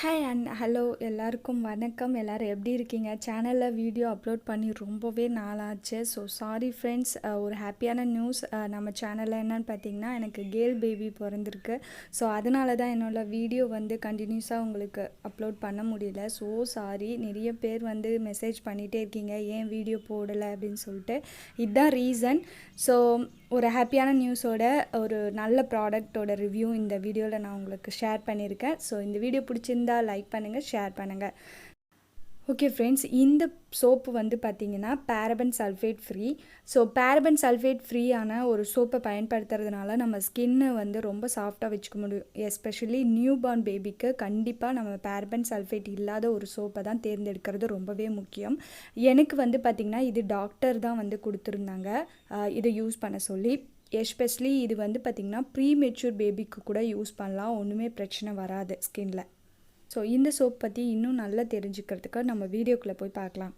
Hi and hello எல்லாருக்கும் வணக்கம். எல்லோரும் எப்படி இருக்கீங்க? சேனலில் வீடியோ அப்லோட் பண்ணி ரொம்பவே நாளாச்சு. So sorry friends. ஒரு ஹாப்பியான நியூஸ் நம்ம சேனலில் என்னென்னு பார்த்தீங்கன்னா, எனக்கு கேர்ள் பேபி பிறந்திருக்கு. ஸோ அதனால தான் என்னோடய வீடியோ கண்டினியூஸாக உங்களுக்கு அப்லோட் பண்ண முடியல. So sorry. நிறைய பேர் மெசேஜ் பண்ணிகிட்டே இருக்கீங்க, ஏன் வீடியோ போடலை அப்படின்னு சொல்லிட்டு. இதுதான் ரீசன். ஸோ ஒரு ஹாப்பியான நியூஸோட ஒரு நல்ல ப்ராடக்டோட ரிவ்யூ இந்த வீடியோவில் நான் உங்களுக்கு ஷேர் பண்ணியிருக்கேன். ஸோ இந்த வீடியோ பிடிச்சிருந்தால் லைக் பண்ணுங்கள், ஷேர் பண்ணுங்கள். ஓகே ஃப்ரெண்ட்ஸ், இந்த சோப்பு பார்த்திங்கன்னா paraben sulphate free. So paraben sulphate ஃப்ரீயான ஒரு சோப்பை பயன்படுத்துறதுனால நம்ம ஸ்கின்னை ரொம்ப சாஃப்டாக வச்சுக்க முடியும். எஸ்பெஷலி நியூ பார்ன் பேபிக்கு கண்டிப்பாக நம்ம பேரபன் சல்ஃபேட் இல்லாத ஒரு சோப்பை தான் தேர்ந்தெடுக்கிறது ரொம்பவே முக்கியம். எனக்கு பார்த்திங்கன்னா இது டாக்டர் தான் கொடுத்துருந்தாங்க இதை யூஸ் பண்ண சொல்லி. எஸ்பெஷலி இது பார்த்திங்கன்னா ப்ரீ மெச்சூர் பேபிக்கு கூட யூஸ் பண்ணலாம், ஒன்றுமே பிரச்சனை வராது ஸ்கின்னில். ஸோ இந்த சோப் பற்றி இன்னும் நல்லா தெரிஞ்சுக்கிறதுக்கு நம்ம வீடியோக்குள்ளே போய் பார்க்கலாம்.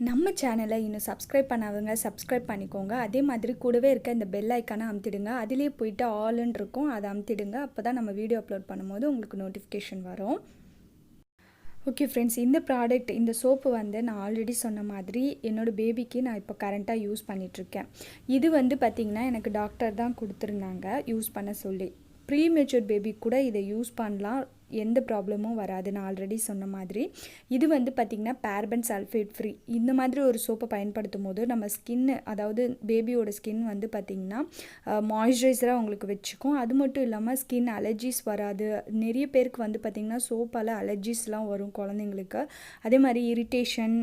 நம்ம சேனலை இன்னும் சப்ஸ்கிரைப் பண்ணாதவங்க சப்ஸ்கிரைப் பண்ணிக்கோங்க. அதே மாதிரி கூடவே இருக்க இந்த பெல் ஐக்கானை அமுத்திடுங்க. அதிலே போயிட்டு ஆல்ன்னு இருக்கும், அதை அமுத்திடுங்க. அப்போ தான் நம்ம வீடியோ அப்லோட் பண்ணும்போது உங்களுக்கு நோட்டிஃபிகேஷன் வரும். ஓகே ஃப்ரெண்ட்ஸ், இந்த ப்ராடக்ட் இந்த சோப்பு நான் ஆல்ரெடி சொன்ன மாதிரி என்னோடய பேபிக்கு நான் இப்போ கரண்ட்டாக யூஸ் பண்ணிகிட்ருக்கேன். இது பார்த்திங்கன்னா எனக்கு டாக்டர் தான் கொடுத்துருந்தாங்க யூஸ் பண்ண சொல்லி. ப்ரீ மெச்சூர் பேபி கூட இதை யூஸ் பண்ணலாம், எந்த ப்ராப்ளமும் வராது. நான் ஆல்ரெடி சொன்ன மாதிரி இது பார்த்திங்கன்னா பேரபன் சல்ஃபேட் ஃப்ரீ. இந்த மாதிரி ஒரு சோப்பை பயன்படுத்தும் போது நம்ம ஸ்கின்னு, அதாவது பேபியோட ஸ்கின் பார்த்திங்கன்னா மாய்ஸ்சரைசராக உங்களுக்கு வச்சுக்கும். அது மட்டும் இல்லாமல் ஸ்கின் அலர்ஜிஸ் வராது. நிறைய பேருக்கு பார்த்திங்கன்னா சோப்பால் அலர்ஜிஸ்லாம் வரும் குழந்தைங்களுக்கு. அதே மாதிரி இரிட்டேஷன்,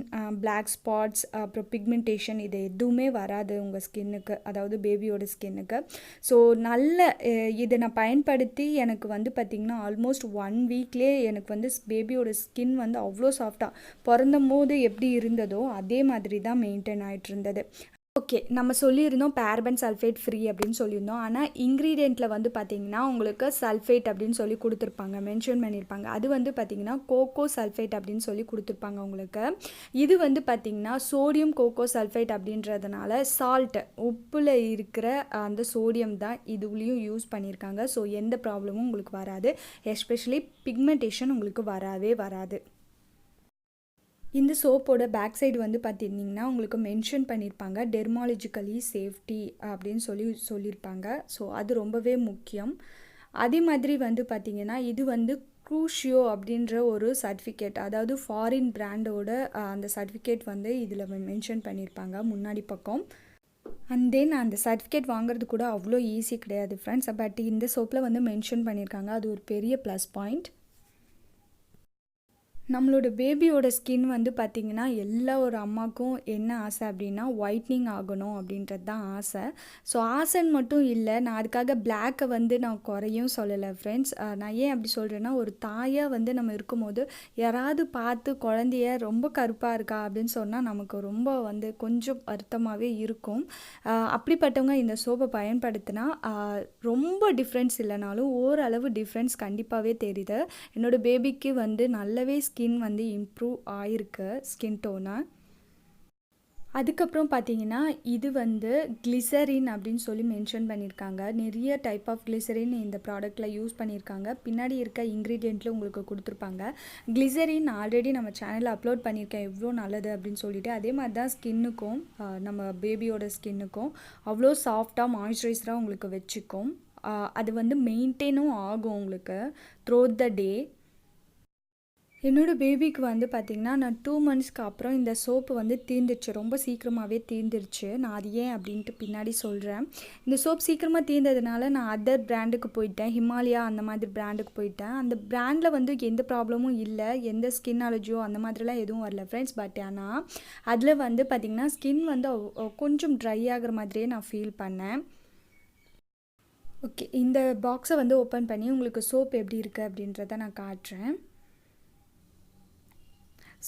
பிளாக் ஸ்பாட்ஸ், அப்புறம் பிக்மெண்டேஷன், இது எதுவுமே வராது உங்கள் ஸ்கின்னுக்கு, அதாவது பேபியோட ஸ்கின்னுக்கு. ஸோ நல்ல இதை நான் பயன்படுத்தி எனக்கு பார்த்திங்கன்னா ஆல்மோஸ்ட் 1 வீக்லேயே எனக்கு பேபியோட ஸ்கின் அவ்வளோ சாஃப்டாக, பிறந்தும் போது எப்படி இருந்ததோ அதே மாதிரி தான் மெயின்டைன் ஆகிட்டு இருந்தது. ஓகே, நம்ம சொல்லியிருந்தோம் பேரபன் சல்ஃபேட் ஃப்ரீ அப்படின்னு சொல்லியிருந்தோம். ஆனால் இன்க்ரீடியண்ட்டில் பார்த்திங்கன்னா உங்களுக்கு சல்ஃபேட் அப்படின்னு சொல்லி கொடுத்துருப்பாங்க, மென்ஷன் பண்ணியிருப்பாங்க. அது பார்த்திங்கன்னா கோகோ சல்ஃபேட் அப்படின்னு சொல்லி கொடுத்துருப்பாங்க உங்களுக்கு. இது பார்த்திங்கன்னா சோடியம் கோகோ சல்ஃபேட் அப்படின்றதுனால சால்ட்டு, உப்பில் இருக்கிற அந்த சோடியம் தான் இதுலேயும் யூஸ் பண்ணியிருக்காங்க. ஸோ எந்த ப்ராப்ளமும் உங்களுக்கு வராது. எஸ்பெஷலி பிக்மெண்டேஷன் உங்களுக்கு வரவே வராது. இந்த சோப்போட பேக் சைடு பார்த்திங்கன்னா உங்களுக்கு மென்ஷன் பண்ணியிருப்பாங்க டெர்மாலஜிக்கலி சேஃப்டி அப்படின்னு சொல்லியிருப்பாங்க. ஸோ அது ரொம்பவே முக்கியம். அதே மாதிரி பார்த்திங்கன்னா இது க்ரூஷியோ அப்படின்ற ஒரு சர்டிஃபிகேட், அதாவது ஃபாரின் பிராண்டோட அந்த சர்டிஃபிகேட் இதில் மென்ஷன் பண்ணியிருப்பாங்க முன்னாடி பக்கம். அண்ட் தென் அந்த சர்டிஃபிகேட் வாங்குறது கூட அவ்வளோ ஈஸி கிடையாது ஃப்ரெண்ட்ஸ். பட் இந்த சோப்பில் மென்ஷன் பண்ணியிருக்காங்க, அது ஒரு பெரிய ப்ளஸ் பாயிண்ட். நம்மளோட பேபியோட ஸ்கின் பார்த்திங்கன்னா எல்லா ஒரு அம்மாவுக்கும் என்ன ஆசை அப்படின்னா ஒயிட்னிங் ஆகணும் அப்படின்றது தான் ஆசை. ஸோ ஆசைன்னு மட்டும் இல்லை, நான் அதுக்காக பிளாக்கை நான் குறையும் சொல்லலை ஃப்ரெண்ட்ஸ். நான் ஏன் அப்படி சொல்கிறேன்னா, ஒரு தாயாக நம்ம இருக்கும்போது யாராவது பார்த்து குழந்தைய ரொம்ப கருப்பாக இருக்கா அப்படின்னு சொன்னால் நமக்கு ரொம்ப கொஞ்சம் வருத்தமாகவே இருக்கும். அப்படிப்பட்டவங்க இந்த சோப்பை பயன்படுத்தினா ரொம்ப டிஃப்ரென்ஸ் இல்லைனாலும் ஓரளவு டிஃப்ரென்ஸ் கண்டிப்பாகவே தெரியுது. என்னோடய பேபிக்கு நல்லாவே ஸ்கின் இம்ப்ரூவ் ஆகிருக்கு, ஸ்கின் டோனை. அதுக்கப்புறம் பார்த்தீங்கன்னா இது கிளிசரின் அப்படின்னு சொல்லி மென்ஷன் பண்ணியிருக்காங்க. நிறைய டைப் ஆஃப் கிளிசரின் இந்த ப்ராடக்ட்டில் யூஸ் பண்ணியிருக்காங்க. பின்னாடி இருக்க இன்க்ரீடியண்ட்டில் உங்களுக்கு கொடுத்துருப்பாங்க. கிளிசரின் ஆல்ரெடி நம்ம சேனலில் அப்லோட் பண்ணியிருக்கேன் எவ்வளோ நல்லது அப்படின்னு சொல்லிட்டு. அதே மாதிரி தான் ஸ்கின்னுக்கும், நம்ம பேபியோட ஸ்கின்னுக்கும் அவ்வளோ சாஃப்டாக மாய்ஸ்சரைசராக உங்களுக்கு வச்சுக்கும். அது மெயின்டைனும் ஆகும் உங்களுக்கு த்ரூ த டே. என்னோடய பேபிக்கு பார்த்திங்கன்னா நான் 2 மந்த்ஸ்க்கு அப்புறம் இந்த சோப்பு தீர்ந்துருச்சு, ரொம்ப சீக்கிரமாகவே தீர்ந்துருச்சு. நான் அது ஏன் அப்படின்ட்டு பின்னாடி சொல்கிறேன். இந்த சோப் சீக்கிரமாக தீர்ந்ததுனால நான் அதர் பிராண்டுக்கு போயிட்டேன், ஹிமாலயா அந்த மாதிரி பிராண்டுக்கு போயிட்டேன். அந்த பிராண்டில் எந்த ப்ராப்ளமும் இல்லை, எந்த ஸ்கின் அலர்ஜியோ அந்த மாதிரிலாம் எதுவும் வரல ஃப்ரெண்ட்ஸ். பட் ஆனால் அதில் பார்த்திங்கன்னா ஸ்கின் கொஞ்சம் ட்ரை ஆகிற மாதிரியே நான் ஃபீல் பண்ணேன். ஓகே, இந்த பாக்ஸை ஓப்பன் பண்ணி உங்களுக்கு சோப் எப்படி இருக்குது அப்படின்றத நான் காட்டுறேன்.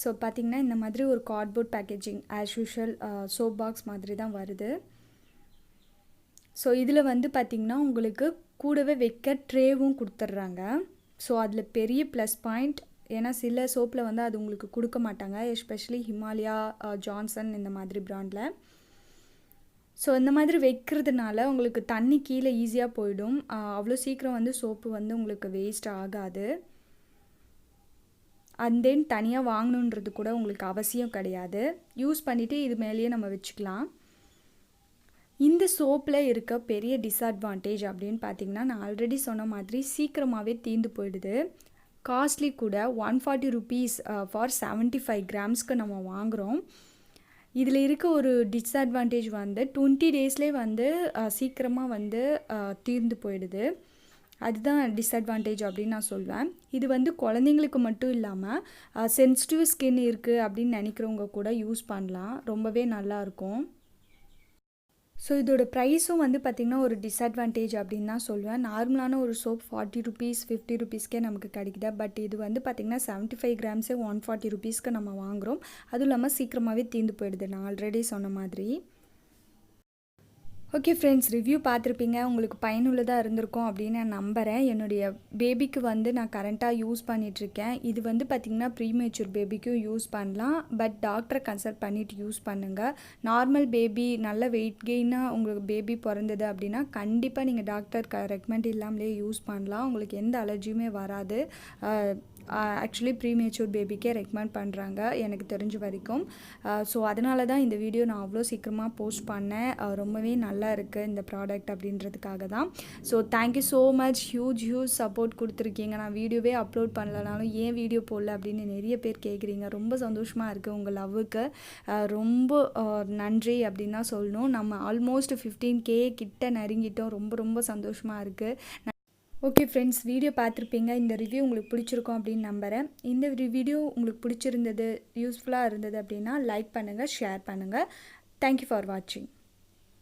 ஸோ பார்த்திங்கன்னா இந்த மாதிரி ஒரு cardboard packaging as usual soap box மாதிரி தான் வருது. ஸோ இதில் பார்த்திங்கன்னா உங்களுக்கு கூடவே வைக்க ட்ரேவும் கொடுத்துட்றாங்க. ஸோ அதில் பெரிய ப்ளஸ் பாயிண்ட். ஏன்னா சில சோப்பில் அது உங்களுக்கு கொடுக்க மாட்டாங்க, எஸ்பெஷலி ஹிமாலயா, ஜான்சன் இந்த மாதிரி பிராண்டில். ஸோ இந்த மாதிரி வைக்கிறதுனால உங்களுக்கு தண்ணி கீழே ஈஸியாக போயிடும், அவ்வளோ சீக்கிரம் சோப்பு உங்களுக்கு வேஸ்ட் ஆகாது. அண்ட் தென் தனியாக வாங்கணுன்றது கூட உங்களுக்கு அவசியம் கிடையாது. யூஸ் பண்ணிவிட்டு இது மேலேயே நம்ம வச்சுக்கலாம். இந்த சோப்பில் இருக்க பெரிய டிஸ்அட்வான்டேஜ் அப்படின்னு பார்த்திங்கன்னா, நான் ஆல்ரெடி சொன்ன மாதிரி சீக்கிரமாகவே தீர்ந்து போயிடுது. காஸ்ட்லி கூட 140 rupees ஃபார் 75 grams நம்ம வாங்குகிறோம். இதில் இருக்க ஒரு டிஸ்அட்வான்டேஜ் வந்து 20 daysலேயே வந்து சீக்கிரமாக வந்து தீர்ந்து போயிடுது. அதுதான் டிஸ்அட்வான்டேஜ் அப்படின்னு நான் சொல்வேன். இது வந்து குழந்தைங்களுக்கு மட்டும் இல்லாமல் சென்சிட்டிவ் ஸ்கின் இருக்குது அப்படின்னு நினைக்கிறவங்க கூட யூஸ் பண்ணலாம். ரொம்பவே நல்லாயிருக்கும். ஸோ இதோட ப்ரைஸும் வந்து பார்த்திங்கன்னா ஒரு டிஸ்அட்வான்டேஜ் அப்படின்னு தான் சொல்லுவேன். நார்மலான ஒரு சோப் 40 rupees 50 rupeesக்கே நமக்கு கிடைக்குது. பட் இது வந்து பார்த்திங்கன்னா 75 grams 140 rupeesக்கு நம்ம வாங்குகிறோம். அதுவும் இல்லாமல் சீக்கிரமாகவே தீர்ந்து போயிடுது, நான் ஆல்ரெடி சொன்ன மாதிரி. ஓகே ஃப்ரெண்ட்ஸ், ரிவ்யூ பார்த்துருப்பீங்க. உங்களுக்கு பயனுள்ளதாக இருந்திருக்கும் அப்படின்னு நான் நம்புகிறேன். என்னுடைய பேபிக்கு வந்து நான் கரண்ட்டாக யூஸ் பண்ணிகிட்ருக்கேன். இது வந்து பார்த்திங்கன்னா ப்ரீமேச்சூர் பேபிக்கும் யூஸ் பண்ணலாம். பட் டாக்டரை கன்சல்ட் பண்ணிவிட்டு யூஸ் பண்ணுங்கள். நார்மல் பேபி நல்ல வெயிட் கெயினாக உங்களுக்கு பேபி பிறந்தது அப்படின்னா கண்டிப்பாக நீங்கள் டாக்டர் ரெக்கமெண்ட் இல்லாமலே யூஸ் பண்ணலாம். உங்களுக்கு எந்த அலர்ஜியுமே வராது. ஆக்சுவலி ப்ரீமேச்சூர் பேபிக்கே ரெக்கமெண்ட் பண்ணுறாங்க எனக்கு தெரிஞ்ச வரைக்கும். ஸோ அதனால தான் இந்த வீடியோ நான் அவ்வளோ சீக்கிரமாக போஸ்ட் பண்ணேன். ரொம்பவே நல்லா இருக்குது இந்த ப்ராடக்ட் அப்படின்றதுக்காக தான். So thank you so much. Huge support கொடுத்துருக்கீங்க. நான் வீடியோவே அப்லோட் பண்ணலனாலும் ஏன் வீடியோ போடல அப்படின்னு நிறைய பேர் கேட்குறீங்க. ரொம்ப சந்தோஷமாக இருக்குது. உங்கள் லவ்வுக்கு ரொம்ப நன்றி அப்படின்னு தான் சொல்லணும். நம்ம ஆல்மோஸ்ட் 15K கிட்ட நெருங்கிட்டோம். ரொம்ப ரொம்ப சந்தோஷமாக இருக்குது. ஓகே ஃப்ரெண்ட்ஸ், வீடியோ பார்த்துருப்பீங்க. இந்த ரிவ்யூ உங்களுக்கு பிடிச்சிருக்கும் அப்படின்னு நம்புகிறேன். இந்த வீடியோ உங்களுக்கு பிடிச்சிருந்தது, யூஸ்ஃபுல்லாக இருந்தது அப்படின்னா லைக் பண்ணுங்கள், ஷேர் பண்ணுங்கள். தேங்க்யூ ஃபார் வாட்சிங்.